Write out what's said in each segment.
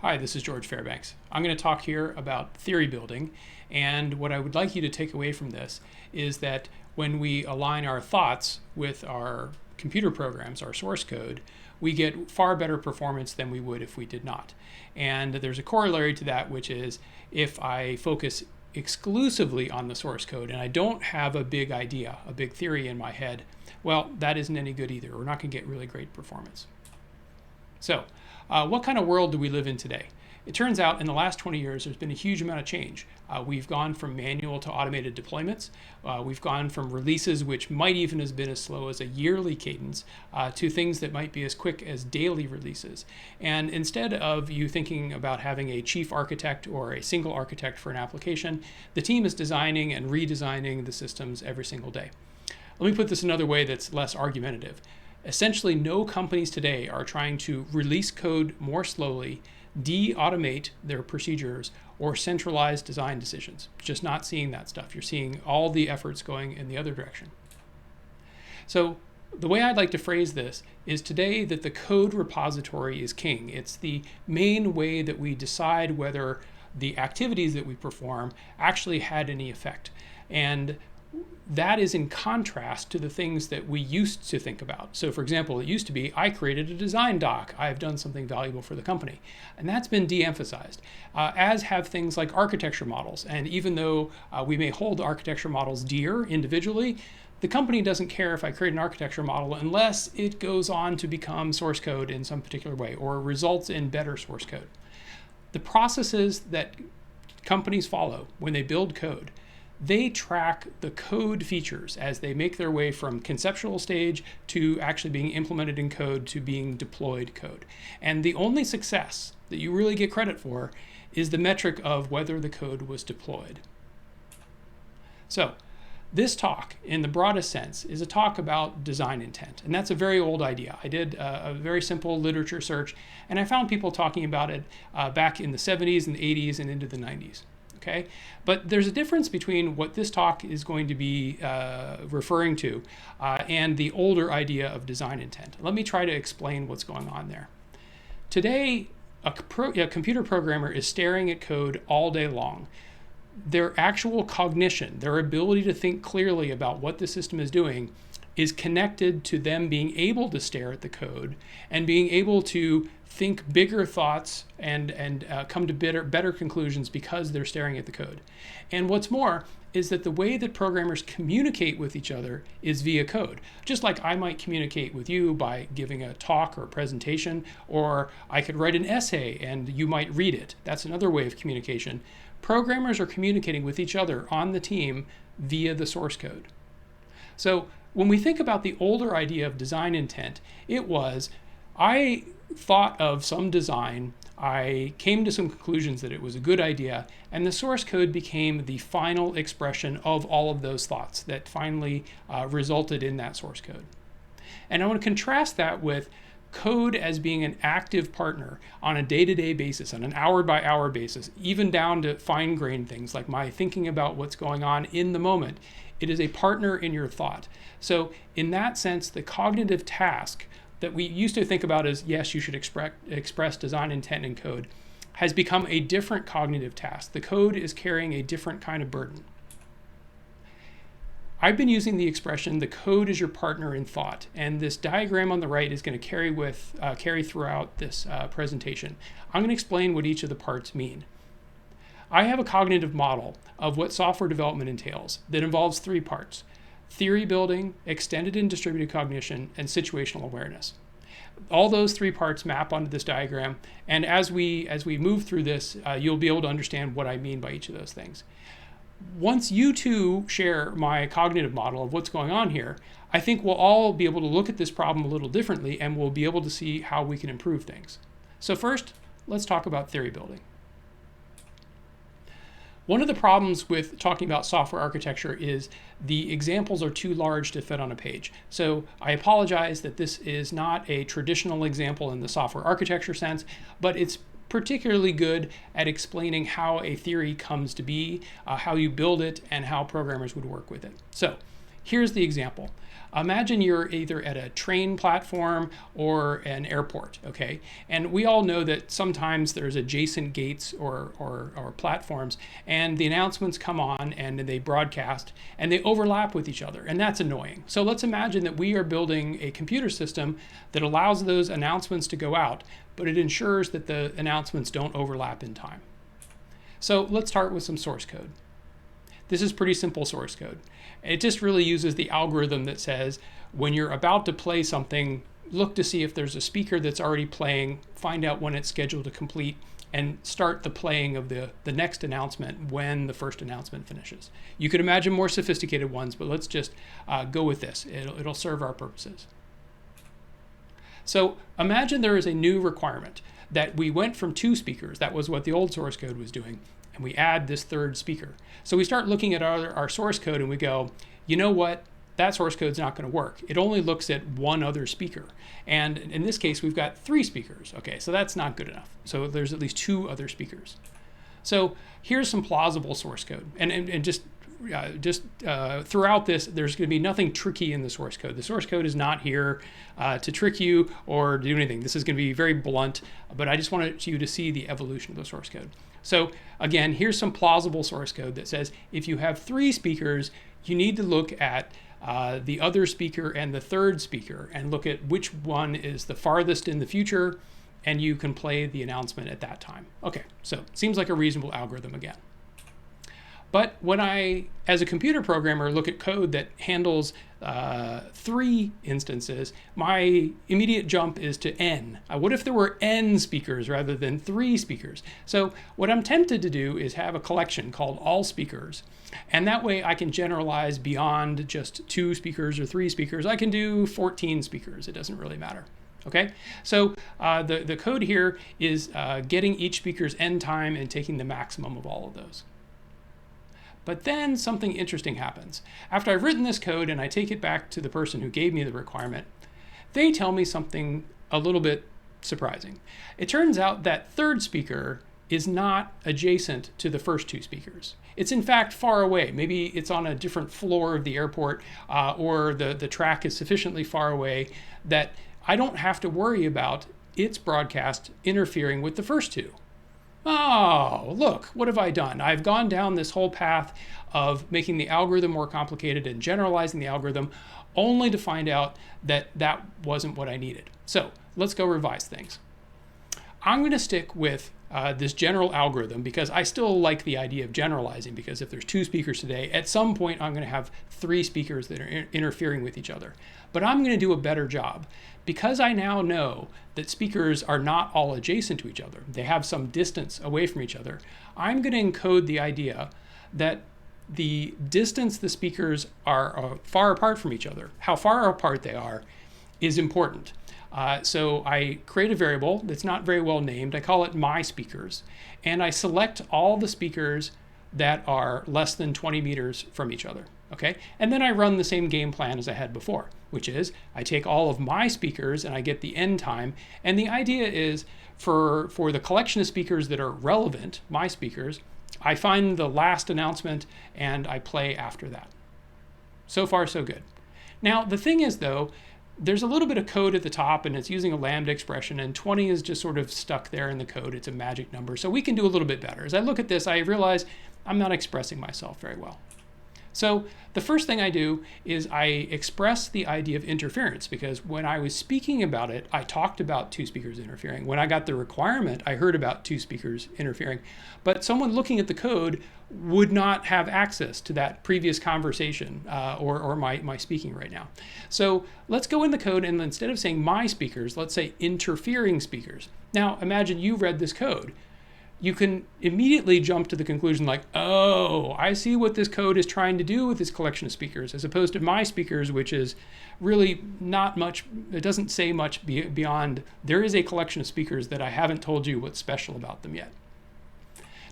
Hi, this is George Fairbanks. I'm going to talk here about theory building, and what I would like you to take away from this is that when we align our thoughts with our computer programs, our source code, we get far better performance than we would if we did not. And there's a corollary to that, which is if I focus exclusively on the source code and I don't have a big idea, a big theory in my head, well, that isn't any good either. We're not going to get really great performance. So, what kind of world do we live in today? It turns out in the last 20 years, there's been a huge amount of change. We've gone from manual to automated deployments. We've gone from releases, which might even have been as slow as a yearly cadence, to things that might be as quick as daily releases. And instead of you thinking about having a chief architect or a single architect for an application, the team is designing and redesigning the systems every single day. Let me put this another way that's less argumentative. Essentially, no companies today are trying to release code more slowly, de-automate their procedures, or centralize design decisions. Just not seeing that stuff. You're seeing all the efforts going in the other direction. So the way I'd like to phrase this is today that the code repository is king. It's the main way that we decide whether the activities that we perform actually had any effect. And that is in contrast to the things that we used to think about. So for example, it used to be, I created a design doc. I've done something valuable for the company. And that's been de-emphasized, as have things like architecture models. And even though we may hold architecture models dear individually, the company doesn't care if I create an architecture model unless it goes on to become source code in some particular way or results in better source code. The processes that companies follow when they build code, they track the code features as they make their way from conceptual stage to actually being implemented in code to being deployed code. And the only success that you really get credit for is the metric of whether the code was deployed. So this talk, in the broadest sense, is a talk about design intent. And that's a very old idea. I did a very simple literature search, and I found people talking about it back in the 70s and 80s and into the 90s. Okay? But there's a difference between what this talk is going to be referring to and the older idea of design intent. Let me try to explain what's going on there. Today, a computer programmer is staring at code all day long. Their actual cognition, their ability to think clearly about what the system is doing, is connected to them being able to stare at the code and being able to think bigger thoughts and come to better conclusions because they're staring at the code. And what's more is that the way that programmers communicate with each other is via code. Just like I might communicate with you by giving a talk or a presentation, or I could write an essay and you might read it. That's another way of communication. Programmers are communicating with each other on the team via the source code. So when we think about the older idea of design intent, it was, I thought of some design, I came to some conclusions that it was a good idea, and the source code became the final expression of all of those thoughts that finally resulted in that source code. And I want to contrast that with code as being an active partner on a day-to-day basis, on an hour-by-hour basis, even down to fine-grained things like my thinking about what's going on in the moment. It is a partner in your thought. So in that sense, the cognitive task that we used to think about as, yes, you should express design intent in code, has become a different cognitive task. The code is carrying a different kind of burden. I've been using the expression, the code is your partner in thought, and this diagram on the right is going to carry throughout this presentation. I'm going to explain what each of the parts mean. I have a cognitive model of what software development entails that involves three parts: theory building, extended and distributed cognition, and situational awareness. All those three parts map onto this diagram, and as we move through this, you'll be able to understand what I mean by each of those things. Once you two share my cognitive model of what's going on here, I think we'll all be able to look at this problem a little differently, and we'll be able to see how we can improve things. So first, let's talk about theory building. One of the problems with talking about software architecture is the examples are too large to fit on a page. So I apologize that this is not a traditional example in the software architecture sense, but it's particularly good at explaining how a theory comes to be, how you build it, and how programmers would work with it. So here's the example. Imagine you're either at a train platform or an airport, okay? And we all know that sometimes there's adjacent gates or platforms, and the announcements come on and they broadcast and they overlap with each other, and that's annoying. So let's imagine that we are building a computer system that allows those announcements to go out, but it ensures that the announcements don't overlap in time. So let's start with some source code. This is pretty simple source code. It just really uses the algorithm that says when you're about to play something, look to see if there's a speaker that's already playing, find out when it's scheduled to complete, and start the playing of the next announcement when the first announcement finishes. You could imagine more sophisticated ones, but let's just go with this. It'll serve our purposes. So imagine there is a new requirement that we went from 2 speakers, that was what the old source code was doing, and we add this 3rd speaker. So we start looking at our source code and we go, you know what, that source code's not going to work. It only looks at one other speaker. And in this case, we've got 3 speakers. Okay, so that's not good enough. So there's at least 2 other speakers. So here's some plausible source code. And just throughout this, there's going to be nothing tricky in the source code. The source code is not here to trick you or do anything. This is going to be very blunt, but I just wanted you to see the evolution of the source code. So again, here's some plausible source code that says if you have 3 speakers, you need to look at the other speaker and the 3rd speaker and look at which one is the farthest in the future, and you can play the announcement at that time. Okay, so seems like a reasonable algorithm again. But when I, as a computer programmer, look at code that handles 3 instances, my immediate jump is to n. What if there were n speakers rather than 3 speakers? So what I'm tempted to do is have a collection called all speakers. And that way I can generalize beyond just 2 speakers or 3 speakers. I can do 14 speakers. It doesn't really matter. Okay, so the code here is getting each speaker's n time and taking the maximum of all of those. But then something interesting happens. After I've written this code and I take it back to the person who gave me the requirement, they tell me something a little bit surprising. It turns out that 3rd speaker is not adjacent to the first 2 speakers. It's in fact far away. Maybe it's on a different floor of the airport or the track is sufficiently far away that I don't have to worry about its broadcast interfering with the first 2. Oh, look, what have I done? I've gone down this whole path of making the algorithm more complicated and generalizing the algorithm only to find out that that wasn't what I needed. So let's go revise things. I'm going to stick with this general algorithm because I still like the idea of generalizing, because if there's 2 speakers today, at some point I'm going to have 3 speakers that are interfering with each other. But I'm going to do a better job. Because I now know that speakers are not all adjacent to each other, they have some distance away from each other, I'm going to encode the idea that the distance the speakers are far apart from each other, how far apart they are, is important. So I create a variable that's not very well named. I call it my speakers, and I select all the speakers that are less than 20 meters from each other. Okay, and then I run the same game plan as I had before, which is I take all of my speakers and I get the end time. And the idea is for the collection of speakers that are relevant, my speakers, I find the last announcement and I play after that. So far, so good. Now, the thing is, though, there's a little bit of code at the top and it's using a lambda expression, and 20 is just sort of stuck there in the code. It's a magic number. So we can do a little bit better. As I look at this, I realize I'm not expressing myself very well. So the first thing I do is I express the idea of interference, because when I was speaking about it, I talked about 2 speakers interfering. When I got the requirement, I heard about 2 speakers interfering. But someone looking at the code would not have access to that previous conversation or my speaking right now. So let's go in the code, and instead of saying my speakers, let's say interfering speakers. Now imagine you read this code. You can immediately jump to the conclusion like, oh, I see what this code is trying to do with this collection of speakers, as opposed to my speakers, which is really not much. It doesn't say much beyond there is a collection of speakers that I haven't told you what's special about them yet.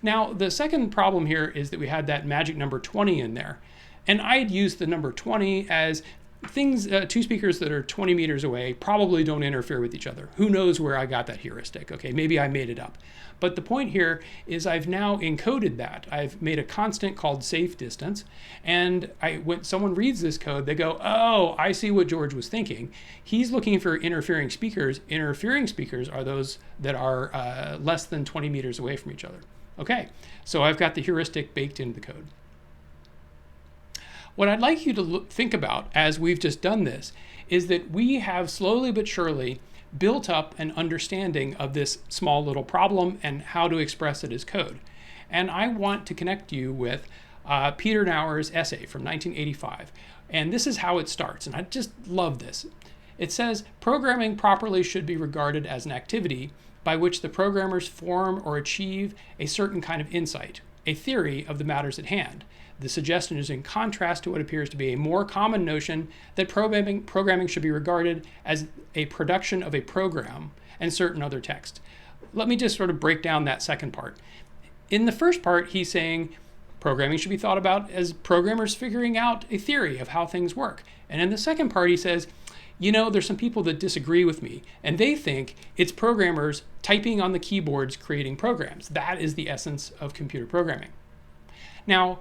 Now, the second problem here is that we had that magic number 20 in there. And I'd used the number 20 as two speakers that are 20 meters away probably don't interfere with each other. Who knows where I got that heuristic? Okay, maybe I made it up. But the point here is I've now encoded that. I've made a constant called safe distance. And when someone reads this code, they go, oh, I see what George was thinking. He's looking for interfering speakers. Interfering speakers are those that are less than 20 meters away from each other. Okay, so I've got the heuristic baked into the code. What I'd like you to think about as we've just done this is that we have slowly but surely built up an understanding of this small little problem and how to express it as code. And I want to connect you with Peter Naur's essay from 1985. And this is how it starts, and I just love this. It says, programming properly should be regarded as an activity by which the programmers form or achieve a certain kind of insight, a theory of the matters at hand. The suggestion is in contrast to what appears to be a more common notion that programming should be regarded as a production of a program and certain other text. Let me just sort of break down that second part. In the first part, he's saying programming should be thought about as programmers figuring out a theory of how things work. And in the second part, he says, you know, there's some people that disagree with me, and they think it's programmers typing on the keyboards creating programs. That is the essence of computer programming. Now,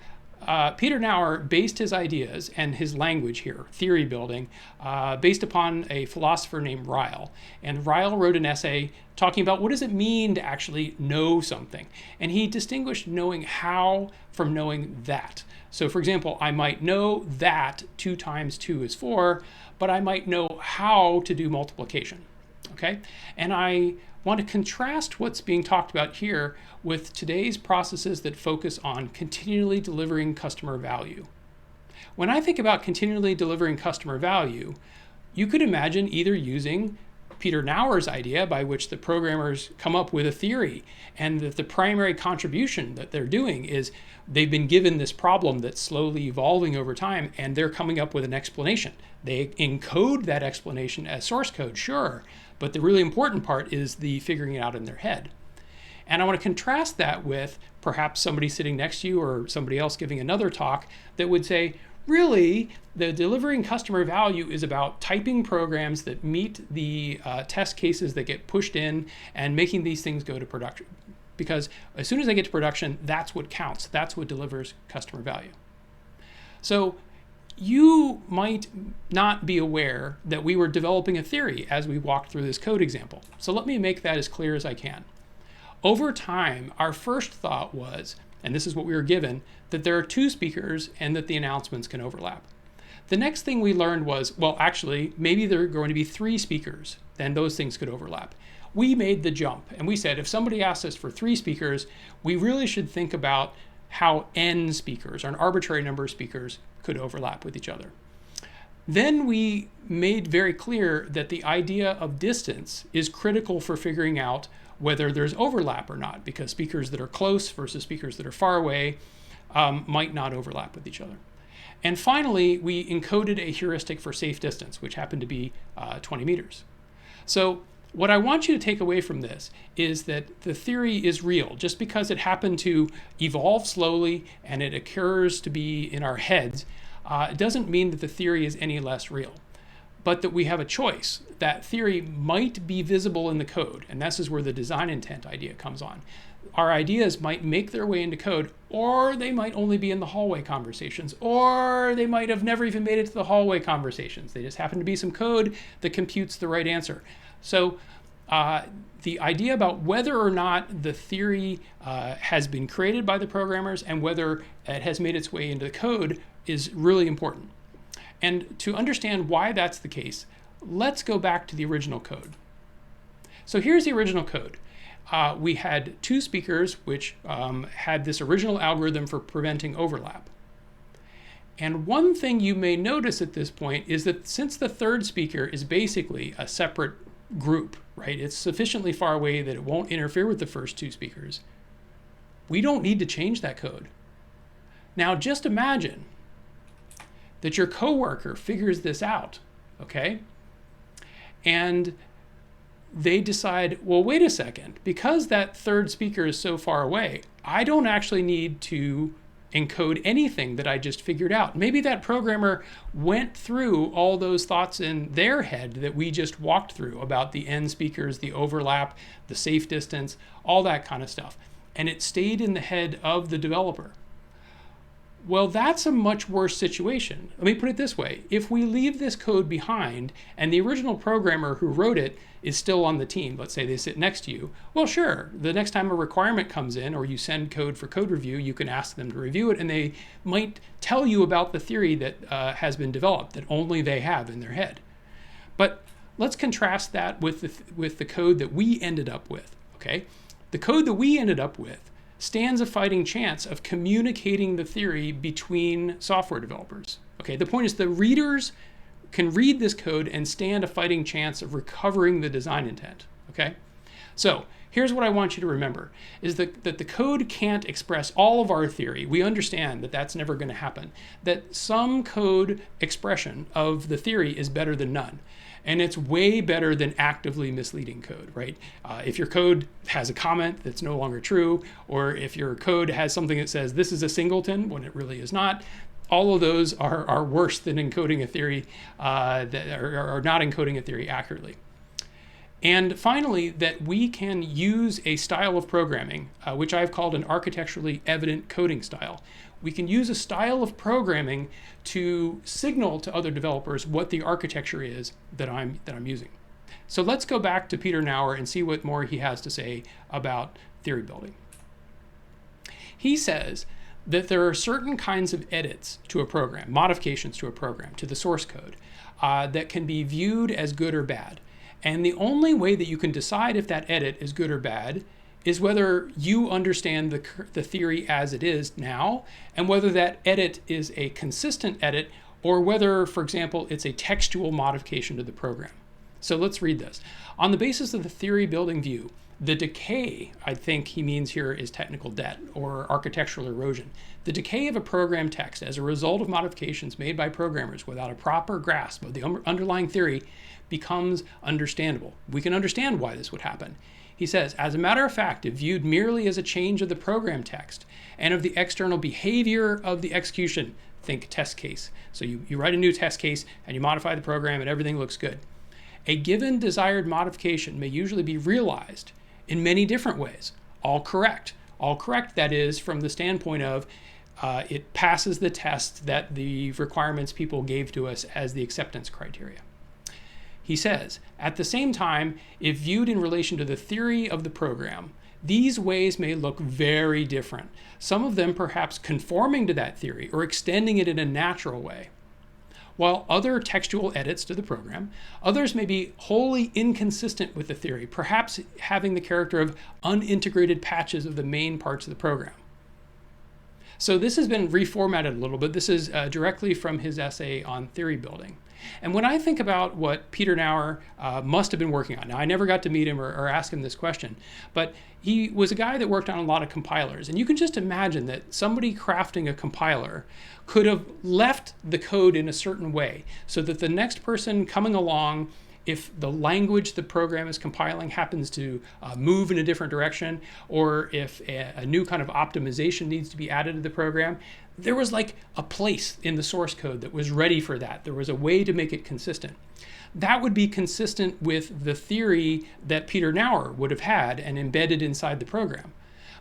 Peter Naur based his ideas and his language here, theory building, based upon a philosopher named Ryle. And Ryle wrote an essay talking about what does it mean to actually know something. And he distinguished knowing how from knowing that. So for example, I might know that 2 times 2 is 4, but I might know how to do multiplication. Okay? And I want to contrast what's being talked about here with today's processes that focus on continually delivering customer value. When I think about continually delivering customer value, you could imagine either using Peter Naur's idea by which the programmers come up with a theory, and that the primary contribution that they're doing is they've been given this problem that's slowly evolving over time, and they're coming up with an explanation. They encode that explanation as source code, sure, but the really important part is the figuring it out in their head. And I want to contrast that with perhaps somebody sitting next to you or somebody else giving another talk that would say, really, the delivering customer value is about typing programs that meet the test cases that get pushed in and making these things go to production. Because as soon as they get to production, that's what counts. That's what delivers customer value. So you might not be aware that we were developing a theory as we walked through this code example. So let me make that as clear as I can. Over time, our first thought was, and this is what we were given, that there are 2 speakers and that the announcements can overlap. The next thing we learned was, well, actually, maybe there are going to be 3 speakers, then those things could overlap. We made the jump, and we said, if somebody asks us for 3 speakers, we really should think about how n speakers, or an arbitrary number of speakers, could overlap with each other. Then we made very clear that the idea of distance is critical for figuring out whether there's overlap or not, because speakers that are close versus speakers that are far away might not overlap with each other. And finally, we encoded a heuristic for safe distance, which happened to be 20 meters. So what I want you to take away from this is that the theory is real. Just because it happened to evolve slowly and it occurs to be in our heads, it doesn't mean that the theory is any less real, but that we have a choice. That theory might be visible in the code, and this is where the design intent idea comes on. Our ideas might make their way into code, or they might only be in the hallway conversations, or they might have never even made it to the hallway conversations. They just happen to be some code that computes the right answer. So the idea about whether or not the theory has been created by the programmers and whether it has made its way into the code is really important. And to understand why that's the case, let's go back to the original code. So here's the original code. We had 2 speakers which had this original algorithm for preventing overlap. And one thing you may notice at this point is that since the 3rd speaker is basically a separate group, right? It's sufficiently far away that it won't interfere with the first 2 speakers. We don't need to change that code. Now just imagine that your coworker figures this out, okay? And they decide, well, wait a second, because that 3rd speaker is so far away, I don't actually need to encode anything that I just figured out. Maybe that programmer went through all those thoughts in their head that we just walked through about the end speakers, the overlap, the safe distance, all that kind of stuff. And it stayed in the head of the developer. Well, that's a much worse situation. Let me put it this way. If we leave this code behind and the original programmer who wrote it is still on the team, let's say they sit next to you, well, sure, the next time a requirement comes in or you send code for code review, you can ask them to review it, and they might tell you about the theory that has been developed that only they have in their head. But let's contrast that with the code that we ended up with, okay? The code that we ended up with stands a fighting chance of communicating the theory between software developers. Okay, the point is the readers can read this code and stand a fighting chance of recovering the design intent. Okay, so here's what I want you to remember is that the code can't express all of our theory. We understand that that's never going to happen, that some code expression of the theory is better than none. And it's way better than actively misleading code, right? If your code has a comment that's no longer true, or if your code has something that says this is a singleton when it really is not, all of those are worse than encoding a theory or not encoding a theory accurately. And finally, that we can use a style of programming, which I've called an architecturally evident coding style. We can use a style of programming to signal to other developers what the architecture is that I'm using. So let's go back to Peter Naur and see what more he has to say about theory building. He says that there are certain kinds of edits to a program, modifications to a program, to the source code, that can be viewed as good or bad. And the only way that you can decide if that edit is good or bad is whether you understand the theory as it is now, and whether that edit is a consistent edit, or whether, for example, it's a textual modification to the program. So let's read this. On the basis of the theory building view, the decay, I think he means here, is technical debt or architectural erosion. The decay of a program text as a result of modifications made by programmers without a proper grasp of the underlying theory becomes understandable. We can understand why this would happen. He says, as a matter of fact, if viewed merely as a change of the program text and of the external behavior of the execution, think test case. So you write a new test case and you modify the program and everything looks good. A given desired modification may usually be realized in many different ways. All correct. All correct, that is, from the standpoint of it passes the test that the requirements people gave to us as the acceptance criteria. He says, at the same time, if viewed in relation to the theory of the program, these ways may look very different, some of them perhaps conforming to that theory or extending it in a natural way. While other textual edits to the program, others may be wholly inconsistent with the theory, perhaps having the character of unintegrated patches of the main parts of the program. So this has been reformatted a little bit. This is directly from his essay on theory building. And when I think about what Peter Naur must have been working on, now I never got to meet him or ask him this question, but he was a guy that worked on a lot of compilers. And you can just imagine that somebody crafting a compiler could have left the code in a certain way so that the next person coming along, if the language the program is compiling happens to move in a different direction, or if a new kind of optimization needs to be added to the program, there was like a place in the source code that was ready for that. There was a way to make it consistent. That would be consistent with the theory that Peter Naur would have had and embedded inside the program.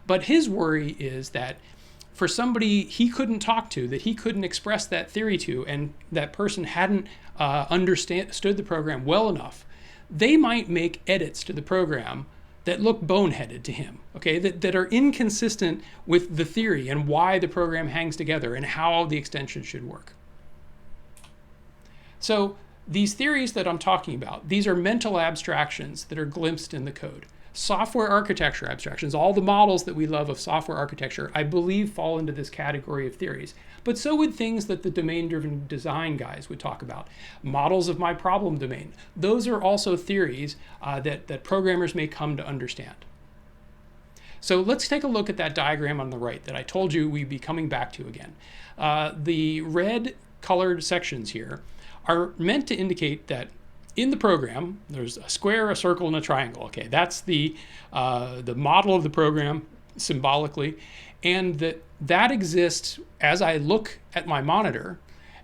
But his worry is that for somebody he couldn't talk to, that he couldn't express that theory to, and that person hadn't understood the program well enough, they might make edits to the program that look boneheaded to him, okay, that are inconsistent with the theory and why the program hangs together and how the extension should work. So these theories that I'm talking about, these are mental abstractions that are glimpsed in the code. Software architecture abstractions, all the models that we love of software architecture, I believe fall into this category of theories. But so would things that the domain-driven design guys would talk about. Models of my problem domain. Those are also theories that programmers may come to understand. So let's take a look at that diagram on the right that I told you we'd be coming back to again. The red colored sections here are meant to indicate that in the program, there's a square, a circle, and a triangle. Okay, that's the model of the program symbolically, and that that exists as I look at my monitor,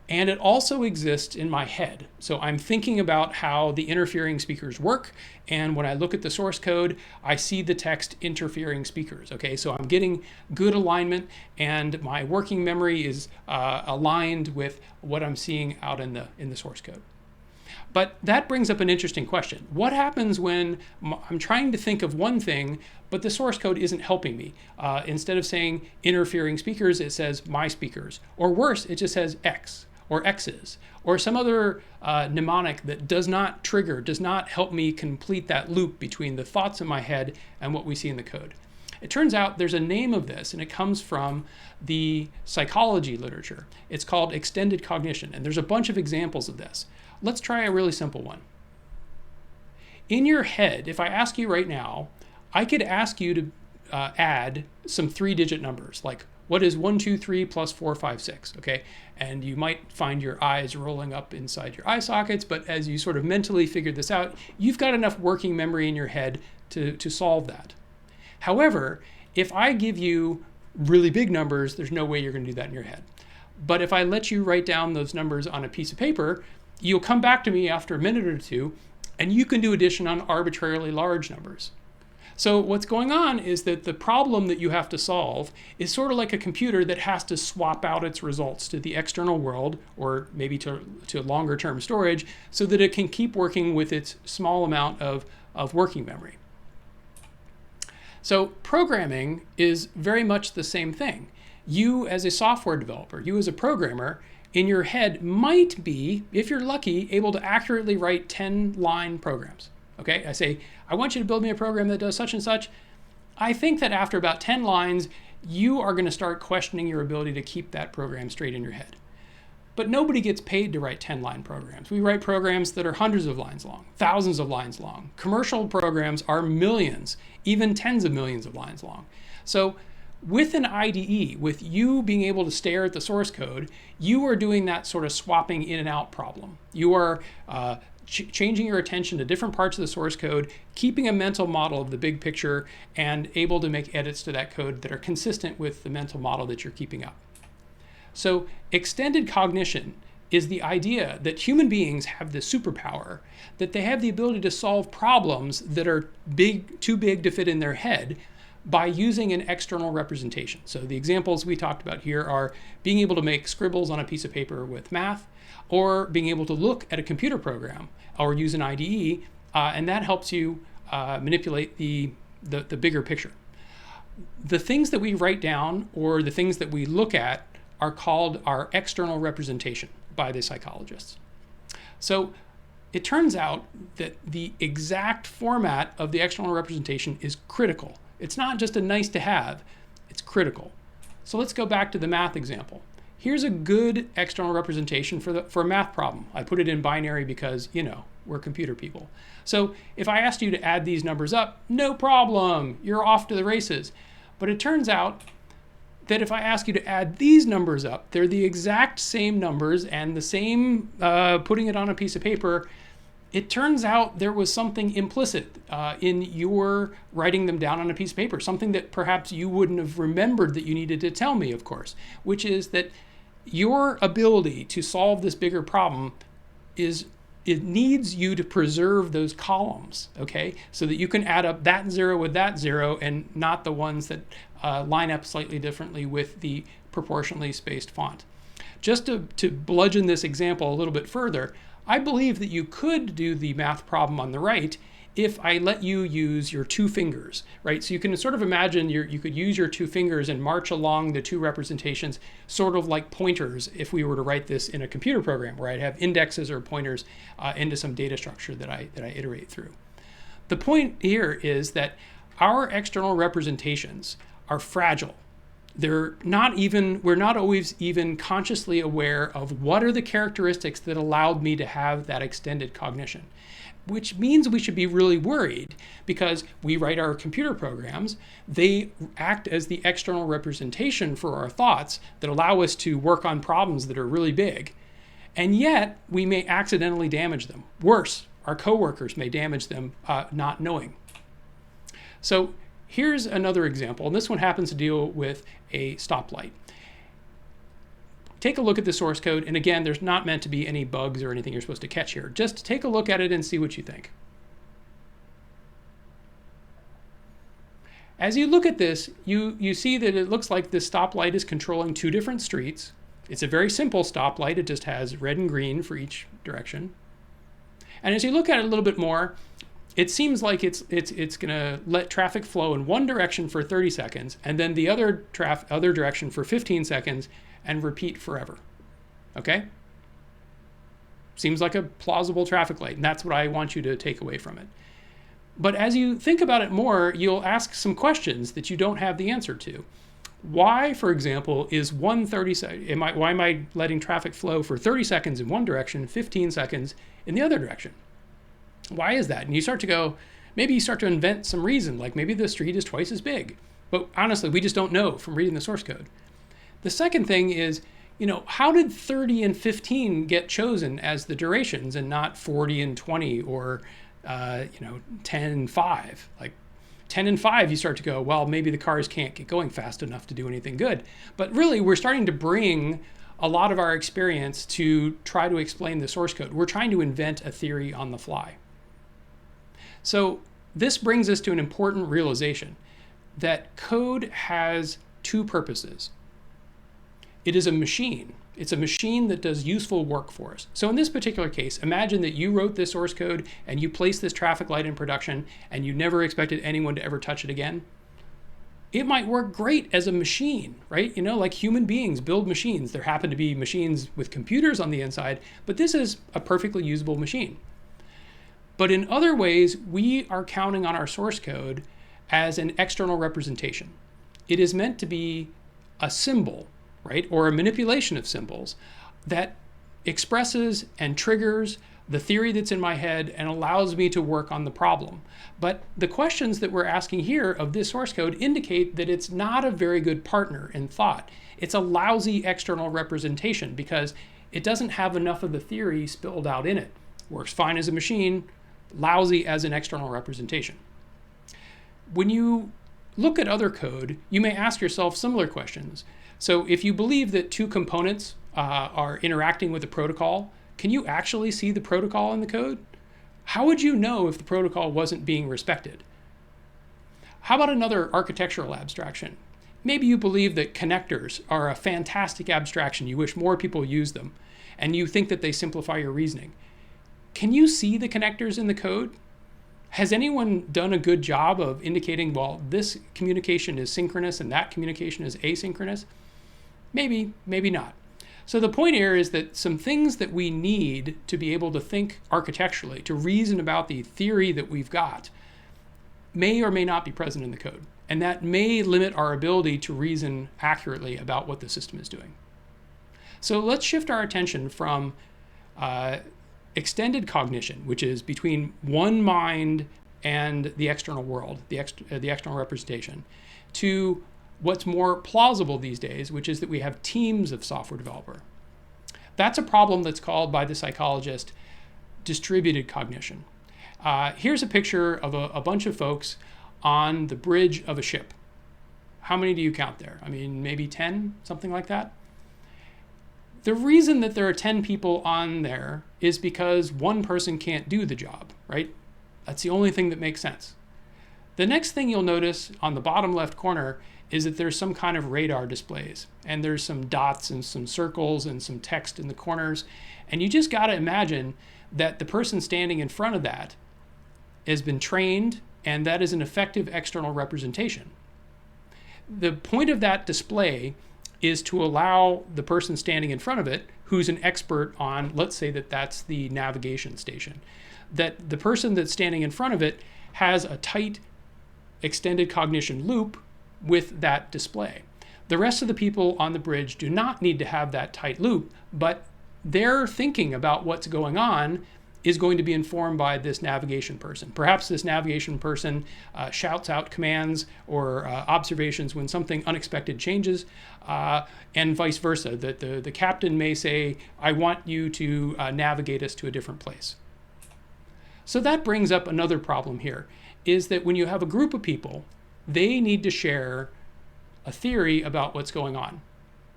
and it also exists in my head. So I'm thinking about how the interfering speakers work, and when I look at the source code, I see the text interfering speakers. Okay, so I'm getting good alignment, and my working memory is aligned with what I'm seeing out in the source code. But that brings up an interesting question. What happens when I'm trying to think of one thing, but the source code isn't helping me? Instead of saying interfering speakers, it says my speakers. Or worse, it just says X or X's or some other mnemonic that does not trigger, does not help me complete that loop between the thoughts in my head and what we see in the code. It turns out there's a name of this, and it comes from the psychology literature. It's called extended cognition, and there's a bunch of examples of this. Let's try a really simple one. In your head, if I ask you right now, I could ask you to add some 3-digit numbers, like what is 1, 2, 3 plus 4, 5, 6, okay? And you might find your eyes rolling up inside your eye sockets, but as you sort of mentally figure this out, you've got enough working memory in your head to solve that. However, if I give you really big numbers, there's no way you're going to do that in your head. But if I let you write down those numbers on a piece of paper, you'll come back to me after a minute or two, and you can do addition on arbitrarily large numbers. So what's going on is that the problem that you have to solve is sort of like a computer that has to swap out its results to the external world, or maybe to longer term storage, so that it can keep working with its small amount of working memory. So programming is very much the same thing. You as a software developer, you as a programmer, in your head might be, if you're lucky, able to accurately write 10-line programs. Okay, I say, I want you to build me a program that does such and such. I think that after about 10 lines, you are going to start questioning your ability to keep that program straight in your head. But nobody gets paid to write 10-line programs. We write programs that are hundreds of lines long, thousands of lines long. Commercial programs are millions, even tens of millions of lines long. So with an IDE, with you being able to stare at the source code, you are doing that sort of swapping in and out problem. You are changing your attention to different parts of the source code, keeping a mental model of the big picture, and able to make edits to that code that are consistent with the mental model that you're keeping up. So extended cognition is the idea that human beings have this superpower, that they have the ability to solve problems that are too big to fit in their head by using an external representation. So the examples we talked about here are being able to make scribbles on a piece of paper with math, or being able to look at a computer program or use an IDE, and that helps you manipulate the bigger picture. The things that we write down or the things that we look at are called our external representation by the psychologists. So it turns out that the exact format of the external representation is critical. It's not just a nice to have, it's critical. So let's go back to the math example. Here's a good external representation for a math problem. I put it in binary because, we're computer people. So if I asked you to add these numbers up, no problem, you're off to the races. But it turns out that if I ask you to add these numbers up, they're the exact same numbers and the same putting it on a piece of paper. It turns out there was something implicit in your writing them down on a piece of paper, something that perhaps you wouldn't have remembered that you needed to tell me, of course, which is that your ability to solve this bigger problem it needs you to preserve those columns, okay? So that you can add up that 0 with that 0 and not the ones that line up slightly differently with the proportionally spaced font. Just to bludgeon this example a little bit further, I believe that you could do the math problem on the right if I let you use your 2 fingers, right? So you can sort of imagine you could use your 2 fingers and march along the 2 representations, sort of like pointers if we were to write this in a computer program where I'd have indexes or pointers into some data structure that I iterate through. The point here is that our external representations are fragile. We're not always even consciously aware of what are the characteristics that allowed me to have that extended cognition, which means we should be really worried because we write our computer programs. They act as the external representation for our thoughts that allow us to work on problems that are really big. And yet we may accidentally damage them. Worse, our coworkers may damage them not knowing. So Here's another example, and this one happens to deal with a stoplight. Take a look at the source code, and again, there's not meant to be any bugs or anything you're supposed to catch here. Just take a look at it and see what you think. As you look at this, you see that it looks like this stoplight is controlling two different streets. It's a very simple stoplight. It just has red and green for each direction. And as you look at it a little bit more, it seems like it's going to let traffic flow in one direction for 30 seconds and then the other direction for 15 seconds and repeat forever. Okay? Seems like a plausible traffic light, and that's what I want you to take away from it. But as you think about it more, you'll ask some questions that you don't have the answer to. Why, for example, is why am I letting traffic flow for 30 seconds in one direction, 15 seconds in the other direction? Why is that? And you start to go, maybe you start to invent some reason, like maybe the street is twice as big. But honestly, we just don't know from reading the source code. The second thing is, how did 30 and 15 get chosen as the durations and not 40 and 20 or 10 and 5? Like 10 and 5, you start to go, well, maybe the cars can't get going fast enough to do anything good. But really, we're starting to bring a lot of our experience to try to explain the source code. We're trying to invent a theory on the fly. So this brings us to an important realization that code has two purposes. It is a machine. It's a machine that does useful work for us. So in this particular case, imagine that you wrote this source code and you placed this traffic light in production and you never expected anyone to ever touch it again. It might work great as a machine, right? Like human beings build machines. There happen to be machines with computers on the inside, but this is a perfectly usable machine. But in other ways, we are counting on our source code as an external representation. It is meant to be a symbol, right? Or a manipulation of symbols that expresses and triggers the theory that's in my head and allows me to work on the problem. But the questions that we're asking here of this source code indicate that it's not a very good partner in thought. It's a lousy external representation because it doesn't have enough of the theory spilled out in it. Works fine as a machine, lousy as an external representation. When you look at other code, you may ask yourself similar questions. So if you believe that two components are interacting with a protocol, can you actually see the protocol in the code? How would you know if the protocol wasn't being respected? How about another architectural abstraction? Maybe you believe that connectors are a fantastic abstraction. You wish more people use them, and you think that they simplify your reasoning. Can you see the connectors in the code? Has anyone done a good job of indicating, well, this communication is synchronous and that communication is asynchronous? Maybe, maybe not. So the point here is that some things that we need to be able to think architecturally, to reason about the theory that we've got, may or may not be present in the code. And that may limit our ability to reason accurately about what the system is doing. So let's shift our attention from extended cognition, which is between one mind and the external world, the external representation, to what's more plausible these days, which is that we have teams of software developer. That's a problem that's called by the psychologist distributed cognition. Here's a picture of a bunch of folks on the bridge of a ship. How many do you count there? I mean, maybe 10, something like that. The reason that there are 10 people on there is because one person can't do the job, right? That's the only thing that makes sense. The next thing you'll notice on the bottom left corner is that there's some kind of radar displays, and there's some dots and some circles and some text in the corners. And you just got to imagine that the person standing in front of that has been trained, and that is an effective external representation. The point of that display is to allow the person standing in front of it, who's an expert on, let's say that that's the navigation station, that the person that's standing in front of it has a tight extended cognition loop with that display. The rest of the people on the bridge do not need to have that tight loop, but their thinking about what's going on is going to be informed by this navigation person. Perhaps this navigation person shouts out commands or observations when something unexpected changes, and vice versa. That the captain may say, I want you to navigate us to a different place. So that brings up another problem here, is that when you have a group of people they need to share a theory about what's going on.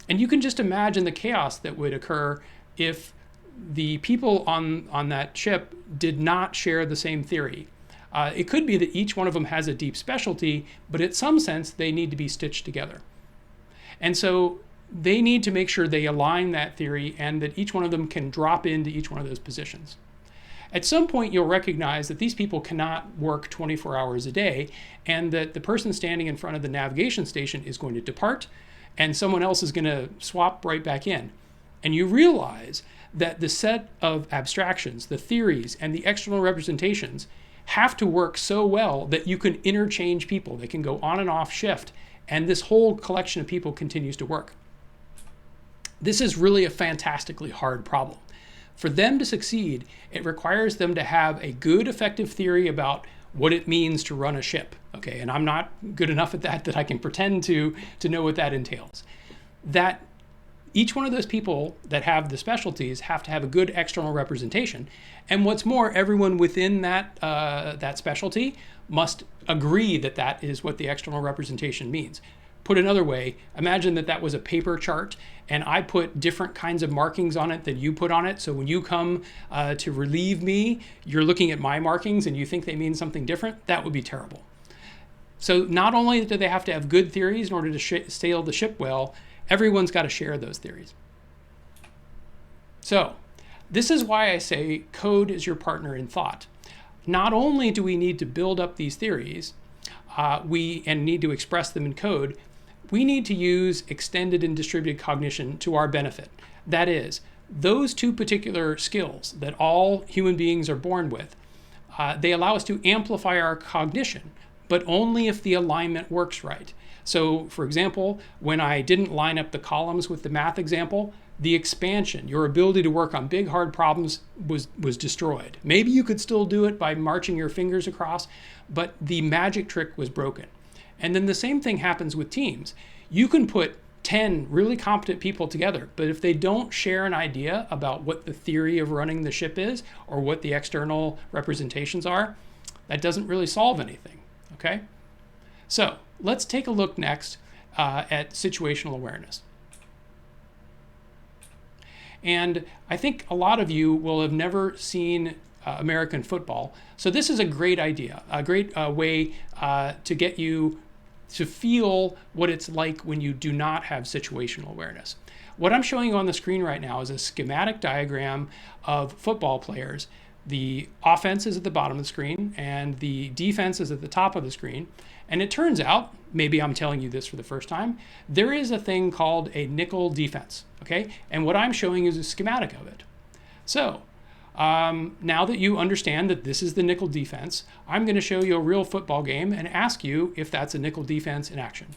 And you can just imagine the chaos that would occur if the people on that ship did not share the same theory. It could be that each one of them has a deep specialty, but in some sense, they need to be stitched together. And so they need to make sure they align that theory and that each one of them can drop into each one of those positions. At some point, you'll recognize that these people cannot work 24 hours a day, and that the person standing in front of the navigation station is going to depart, and someone else is going to swap right back in. And you realize that the set of abstractions, the theories, and the external representations have to work so well that you can interchange people. They can go on and off shift, and this whole collection of people continues to work. This is really a fantastically hard problem. For them to succeed, it requires them to have a good, effective theory about what it means to run a ship. Okay, and I'm not good enough at that I can pretend to know what that entails. That each one of those people that have the specialties have to have a good external representation. And what's more, everyone within that specialty must agree that that is what the external representation means. Put another way, imagine that was a paper chart and I put different kinds of markings on it than you put on it. So when you come to relieve me, you're looking at my markings and you think they mean something different. That would be terrible. So not only do they have to have good theories in order to sail the ship well, everyone's got to share those theories. So this is why I say code is your partner in thought. Not only do we need to build up these theories, and need to express them in code, we need to use extended and distributed cognition to our benefit. That is, those two particular skills that all human beings are born with, they allow us to amplify our cognition, but only if the alignment works right. So, for example, when I didn't line up the columns with the math example, the expansion, your ability to work on big, hard problems was destroyed. Maybe you could still do it by marching your fingers across, but the magic trick was broken. And then the same thing happens with teams. You can put 10 really competent people together, but if they don't share an idea about what the theory of running the ship is or what the external representations are, that doesn't really solve anything, okay? So let's take a look next at situational awareness. And I think a lot of you will have never seen American football. So this is a great idea, a great way to get you to feel what it's like when you do not have situational awareness. What I'm showing you on the screen right now is a schematic diagram of football players. The offense is at the bottom of the screen and the defense is at the top of the screen. And it turns out, maybe I'm telling you this for the first time, there is a thing called a nickel defense, okay? And what I'm showing you is a schematic of it. So now that you understand that this is the nickel defense, I'm going to show you a real football game and ask you if that's a nickel defense in action.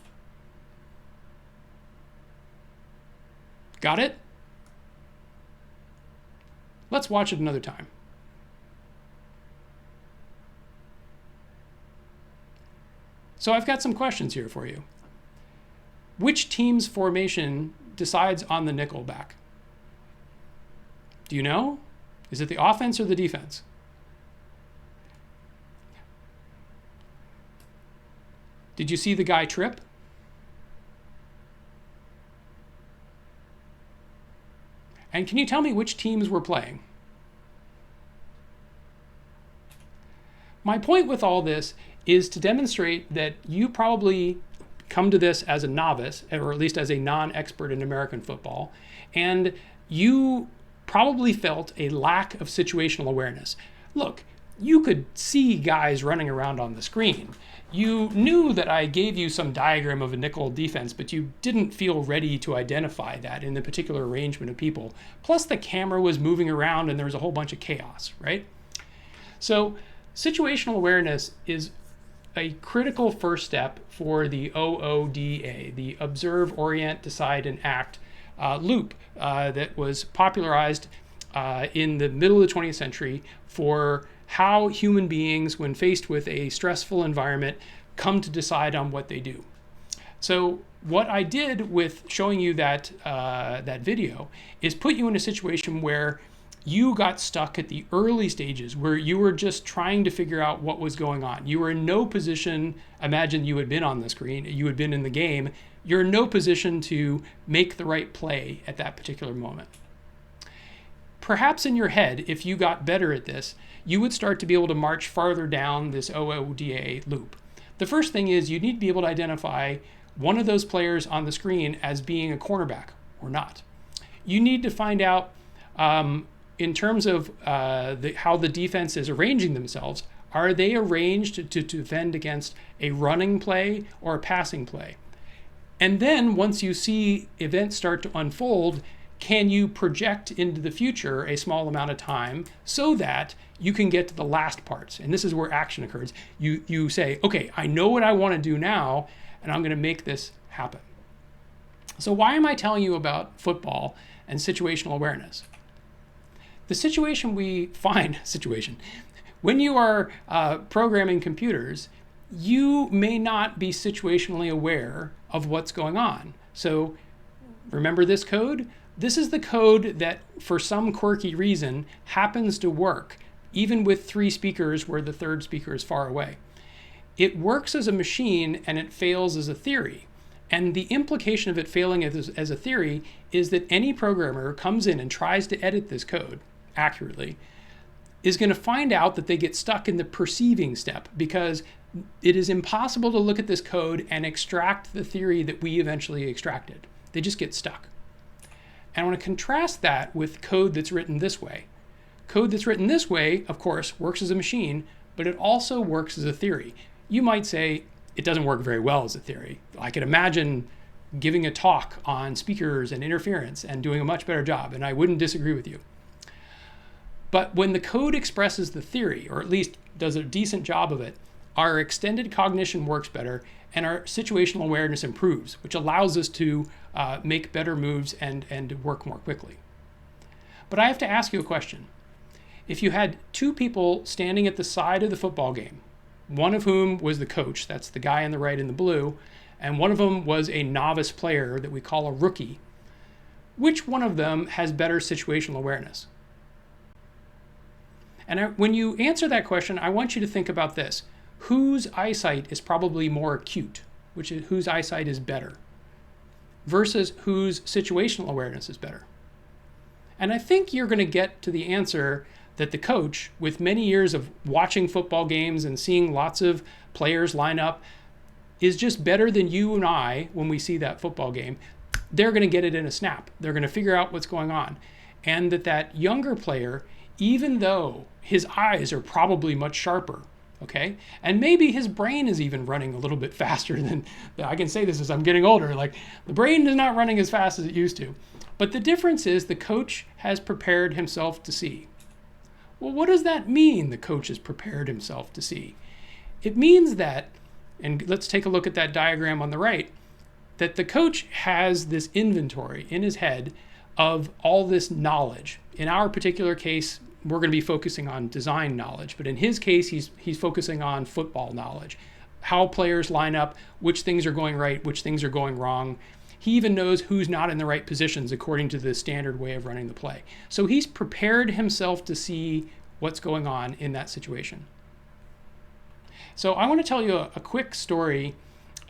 Got it? Let's watch it another time. So I've got some questions here for you. Which team's formation decides on the nickel back? Do you know? Is it the offense or the defense? Did you see the guy trip? And can you tell me which teams were playing? My point with all this is to demonstrate that you probably come to this as a novice, or at least as a non-expert in American football, and you probably felt a lack of situational awareness. Look, you could see guys running around on the screen. You knew that I gave you some diagram of a nickel defense, but you didn't feel ready to identify that in the particular arrangement of people. Plus the camera was moving around and there was a whole bunch of chaos, right? So situational awareness is a critical first step for the OODA, the Observe, Orient, Decide, and Act loop that was popularized in the middle of the 20th century for how human beings, when faced with a stressful environment, come to decide on what they do. So what I did with showing you that video is put you in a situation where you got stuck at the early stages where you were just trying to figure out what was going on. You were in no position, imagine you had been on the screen, you had been in the game, you're in no position to make the right play at that particular moment. Perhaps in your head, if you got better at this, you would start to be able to march farther down this OODA loop. The first thing is you need to be able to identify one of those players on the screen as being a cornerback or not. You need to find out in terms of how the defense is arranging themselves, are they arranged to defend against a running play or a passing play? And then once you see events start to unfold, can you project into the future a small amount of time so that you can get to the last parts? And this is where action occurs. You say, okay, I know what I want to do now, and I'm going to make this happen. So why am I telling you about football and situational awareness? The situation when you are programming computers, you may not be situationally aware of what's going on. So remember this code? This is the code that, for some quirky reason, happens to work, even with 3 speakers where the 3rd speaker is far away. It works as a machine and it fails as a theory. And the implication of it failing as a theory is that any programmer comes in and tries to edit this code accurately is going to find out that they get stuck in the perceiving step, because it is impossible to look at this code and extract the theory that we eventually extracted. They just get stuck. And I want to contrast that with code that's written this way. Code that's written this way, of course, works as a machine, but it also works as a theory. You might say it doesn't work very well as a theory. I could imagine giving a talk on speakers and interference and doing a much better job, and I wouldn't disagree with you. But when the code expresses the theory, or at least does a decent job of it, our extended cognition works better and our situational awareness improves, which allows us to make better moves and work more quickly. But I have to ask you a question. If you had 2 people standing at the side of the football game, one of whom was the coach, that's the guy on the right in the blue, and one of them was a novice player that we call a rookie, which one of them has better situational awareness? And when you answer that question, I want you to think about this. Whose eyesight is probably more acute, whose eyesight is better, versus whose situational awareness is better? And I think you're going to get to the answer that the coach, with many years of watching football games and seeing lots of players line up, is just better than you and I when we see that football game. They're going to get it in a snap. They're going to figure out what's going on. And that younger player, even though his eyes are probably much sharper, okay? And maybe his brain is even running a little bit faster than, I can say this as I'm getting older, like the brain is not running as fast as it used to. But the difference is the coach has prepared himself to see. Well, what does that mean, the coach has prepared himself to see? It means that, and let's take a look at that diagram on the right, that the coach has this inventory in his head of all this knowledge. In our particular case, we're going to be focusing on design knowledge, but in his case, he's focusing on football knowledge, how players line up, which things are going right, which things are going wrong. He even knows who's not in the right positions according to the standard way of running the play. So he's prepared himself to see what's going on in that situation. So I want to tell you a quick story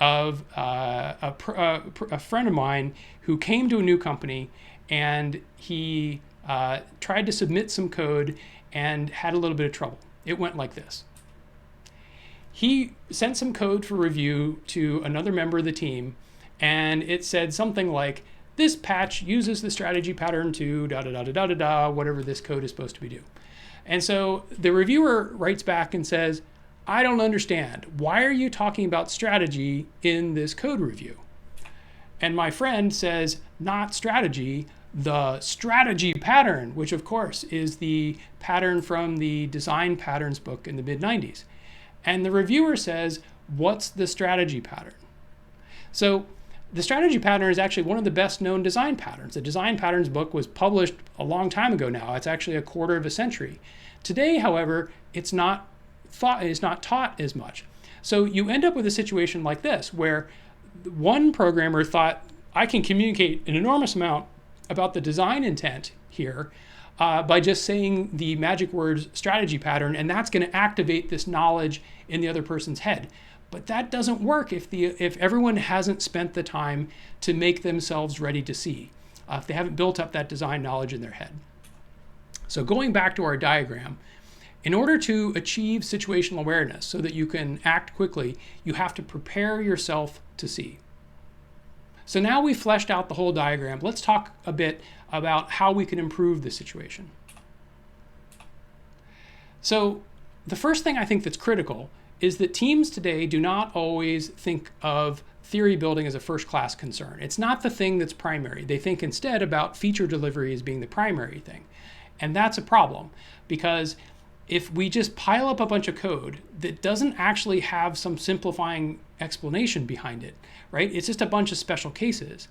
of a friend of mine who came to a new company, and he tried to submit some code and had a little bit of trouble. It went like this. He sent some code for review to another member of the team, and it said something like, this patch uses the strategy pattern to da-da-da-da-da-da, whatever this code is supposed to be do. And so the reviewer writes back and says, I don't understand. Why are you talking about strategy in this code review? And my friend says, not strategy, the strategy pattern, which of course is the pattern from the design patterns book in the mid-90s. And the reviewer says, what's the strategy pattern? So the strategy pattern is actually one of the best known design patterns. The design patterns book was published a long time ago now. It's actually a quarter of a century. Today, however, it's not taught as much. So you end up with a situation like this, where one programmer thought, I can communicate an enormous amount about the design intent here by just saying the magic words strategy pattern, and that's going to activate this knowledge in the other person's head. But that doesn't work if everyone hasn't spent the time to make themselves ready to see, if they haven't built up that design knowledge in their head. So going back to our diagram, in order to achieve situational awareness so that you can act quickly, you have to prepare yourself to see. So now we've fleshed out the whole diagram. Let's talk a bit about how we can improve the situation. So the first thing I think that's critical is that teams today do not always think of theory building as a first-class concern. It's not the thing that's primary. They think instead about feature delivery as being the primary thing. And that's a problem, because if we just pile up a bunch of code that doesn't actually have some simplifying explanation behind it, right? It's just a bunch of special cases.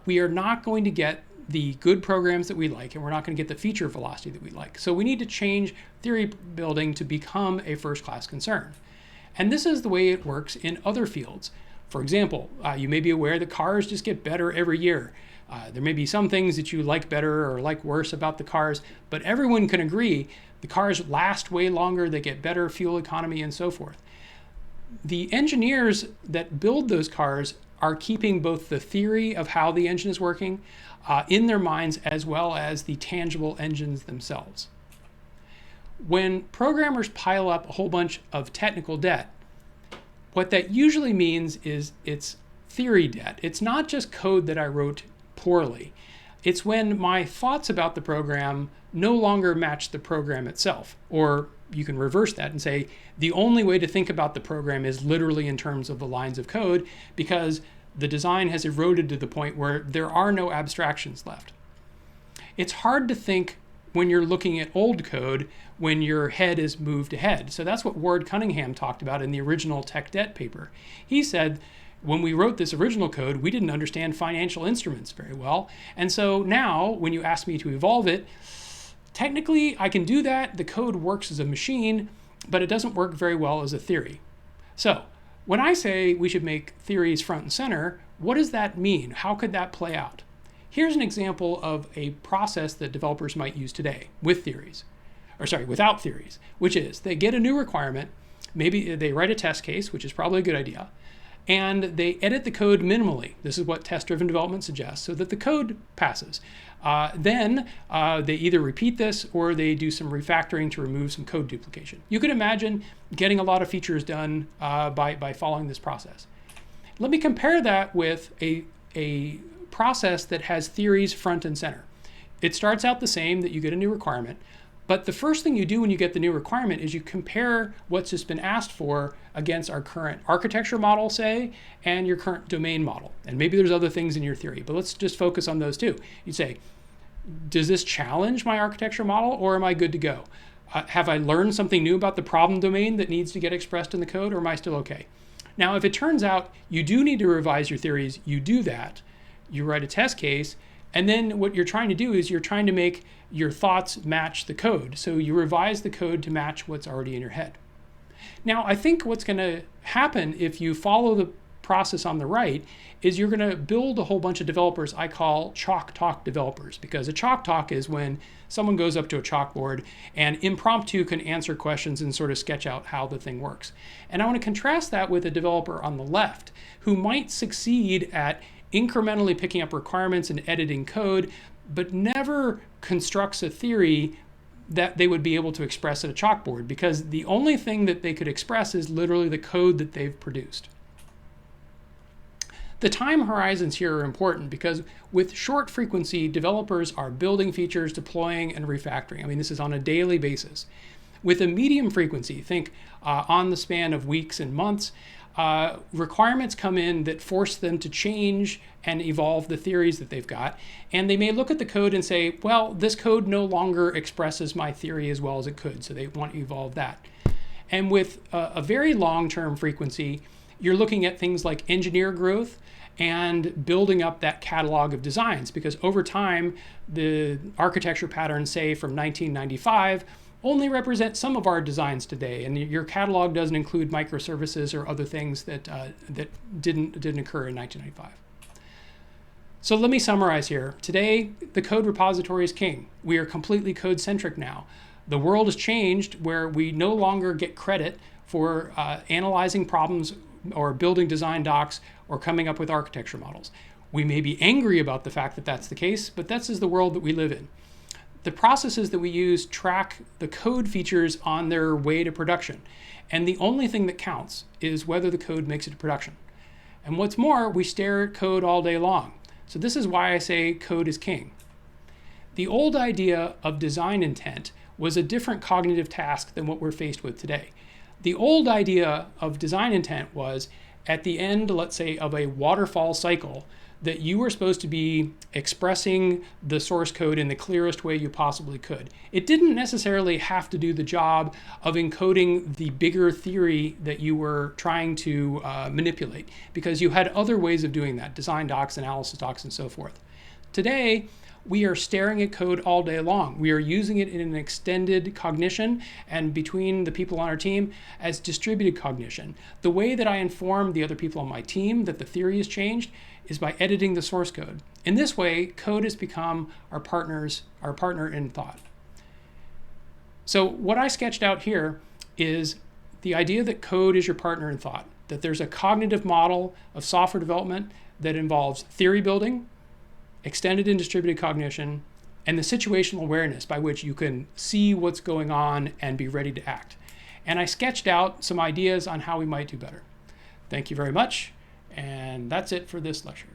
We are not going to get the good programs that we like, and we're not going to get the feature velocity that we like. So we need to change theory building to become a first-class concern. And this is the way it works in other fields. For example, you may be aware that cars just get better every year. There may be some things that you like better or like worse about the cars, but everyone can agree the cars last way longer, they get better fuel economy, and so forth. The engineers that build those cars are keeping both the theory of how the engine is working in their minds, as well as the tangible engines themselves. When programmers pile up a whole bunch of technical debt, what that usually means is it's theory debt. It's not just code that I wrote poorly. It's when my thoughts about the program no longer match the program itself. Or you can reverse that and say the only way to think about the program is literally in terms of the lines of code, because the design has eroded to the point where there are no abstractions left. It's hard to think when you're looking at old code when your head is moved ahead. So that's what Ward Cunningham talked about in the original tech debt paper. He said, when we wrote this original code, we didn't understand financial instruments very well. And so now when you ask me to evolve it, technically I can do that. The code works as a machine, but it doesn't work very well as a theory. So when I say we should make theories front and center, what does that mean? How could that play out? Here's an example of a process that developers might use today with theories, without theories, which is they get a new requirement, maybe they write a test case, which is probably a good idea, and they edit the code minimally. This is what test-driven development suggests, so that the code passes. Then they either repeat this or they do some refactoring to remove some code duplication. You can imagine getting a lot of features done by following this process. Let me compare that with a process that has theories front and center. It starts out the same, that you get a new requirement, but the first thing you do when you get the new requirement is you compare what's just been asked for against our current architecture model, say, and your current domain model. And maybe there's other things in your theory, but let's just focus on those two. You say, does this challenge my architecture model, or am I good to go? Have I learned something new about the problem domain that needs to get expressed in the code, or am I still okay? Now, if it turns out you do need to revise your theories, you do that. You write a test case, and then what you're trying to do is you're trying to make your thoughts match the code. So you revise the code to match what's already in your head. Now, I think what's going to happen if you follow the process on the right is you're going to build a whole bunch of developers I call chalk talk developers, because a chalk talk is when someone goes up to a chalkboard and impromptu can answer questions and sort of sketch out how the thing works. And I want to contrast that with a developer on the left who might succeed at incrementally picking up requirements and editing code, but never constructs a theory that they would be able to express at a chalkboard, because the only thing that they could express is literally the code that they've produced. The time horizons here are important because with short frequency, developers are building features, deploying, and refactoring. I mean, this is on a daily basis. With a medium frequency, think on the span of weeks and months, requirements come in that force them to change and evolve the theories that they've got. And they may look at the code and say, well, this code no longer expresses my theory as well as it could, so they want to evolve that. And with a very long-term frequency, you're looking at things like engineer growth and building up that catalog of designs, because over time, the architecture patterns, say from 1995, only represent some of our designs today, and your catalog doesn't include microservices or other things that didn't occur in 1995. So let me summarize here. Today, the code repository is king. We are completely code-centric now. The world has changed where we no longer get credit for analyzing problems or building design docs or coming up with architecture models. We may be angry about the fact that that's the case, but this is the world that we live in. The processes that we use track the code features on their way to production. And the only thing that counts is whether the code makes it to production. And what's more, we stare at code all day long. So this is why I say code is king. The old idea of design intent was a different cognitive task than what we're faced with today. The old idea of design intent was at the end, let's say, of a waterfall cycle, that you were supposed to be expressing the source code in the clearest way you possibly could. It didn't necessarily have to do the job of encoding the bigger theory that you were trying to manipulate, because you had other ways of doing that, design docs, analysis docs, and so forth. Today, we are staring at code all day long. We are using it in an extended cognition and between the people on our team as distributed cognition. The way that I inform the other people on my team that the theory has changed is by editing the source code. In this way, code has become our partner in thought. So what I sketched out here is the idea that code is your partner in thought, that there's a cognitive model of software development that involves theory building, extended and distributed cognition, and the situational awareness by which you can see what's going on and be ready to act. And I sketched out some ideas on how we might do better. Thank you very much, and that's it for this lecture.